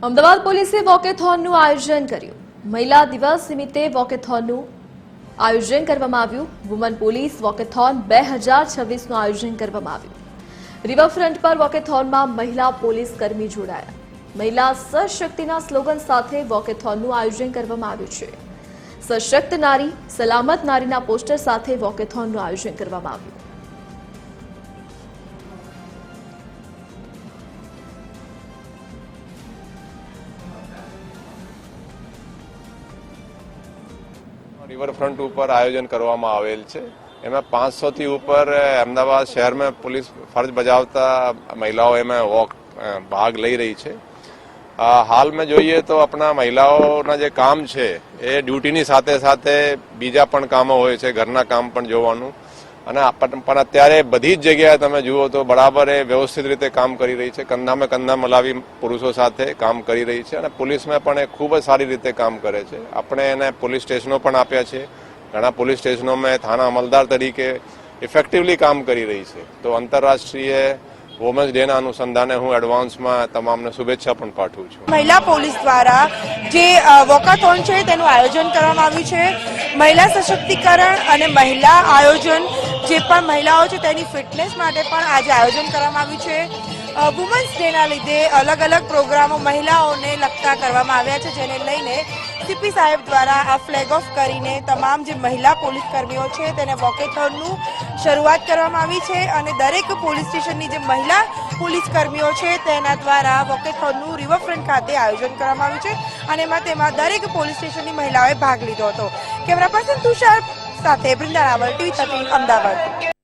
અમદાવાદ પોલીસે વોકેથોનનું આયોજન કર્યું। મહિલા દિવસ નિમિત્તે વોકેથોનનું આયોજન કરવામાં આવ્યું। વુમન પોલીસ વોકેથોન 2026નું આયોજન કરવામાં આવ્યું। રિવરફ્રન્ટ પર વોકેથોનમાં મહિલા પોલીસ કર્મી જોડાયા। મહિલા સશક્તિના સ્લોગન સાથે વોકેથોનનું આયોજન કરવામાં આવ્યું છે। સશક્ત નારી સલામત નારીના પોસ્ટર સાથે વોકેથોનનું આયોજન કરવામાં આવ્યું। रिवरफ्रंट ऊपर आयोजन करवामां आवेल छे। एमां 500 थी ऊपर अहमदाबाद शहर में पुलिस फर्ज बजावता महिलाओं एमां वॉक भाग लई रही छे। हाल में जोईए तो अपना महिलाओना जे काम छे ए ड्यूटीनी साथे साथे बीजा पण कामो होय छे, घरना काम पण जोवानुं અને પણ અત્યારે બધી જ જગ્યાએ તમે જુઓ તો બરાબર એ વ્યવસ્થિત રીતે કામ કરી રહી છે। કંધામાં કંધા મલાવી પુરુષો સાથે કામ કરી રહી છે અને પોલીસમાં પણ એ ખૂબ જ સારી રીતે કામ કરે છે। આપણે એને પોલીસ સ્ટેશનો પણ આપ્યા છે। ઘણા પોલીસ સ્ટેશનોમાં થાના અમલદાર તરીકે ઇફેક્ટિવલી કામ કરી રહી છે। તો આંતરરાષ્ટ્રીય વુમન્સ ડેના અનુસંધાને હું એડવાન્સમાં તમામને શુભેચ્છા પણ પાઠવું છું। મહિલા પોલીસ દ્વારા જે વોકાથોન છે તેનું આયોજન કરવામાં આવ્યું છે। મહિલા સશક્તિકરણ અને મહિલા આયોજન જે પણ મહિલાઓ છે તેની ફિટનેસ માટે પણ આજે આયોજન કરવામાં આવ્યું છે। વુમન્સ ડેના લીધે અલગ અલગ પ્રોગ્રામો મહિલાઓને લગતા કરવામાં આવ્યા છે, જેને લઈને સીપી સાહેબ દ્વારા આ ફ્લેગ ઓફ કરીને તમામ જે મહિલા પોલીસ કર્મીઓ છે તેને વોકેથોનનું શરૂઆત કરવામાં આવી છે અને દરેક પોલીસ સ્ટેશનની જે મહિલા પોલીસ કર્મીઓ છે તેના દ્વારા વોકેથોનનું રિવરફ્રન્ટ ખાતે આયોજન કરવામાં આવ્યું છે અને તેમાં દરેક પોલીસ સ્ટેશનની મહિલાઓએ ભાગ લીધો હતો। કેમેરા પર્સન તુષાર સાથે બૃંદા રાવલ, TV13 અમદાવાદ।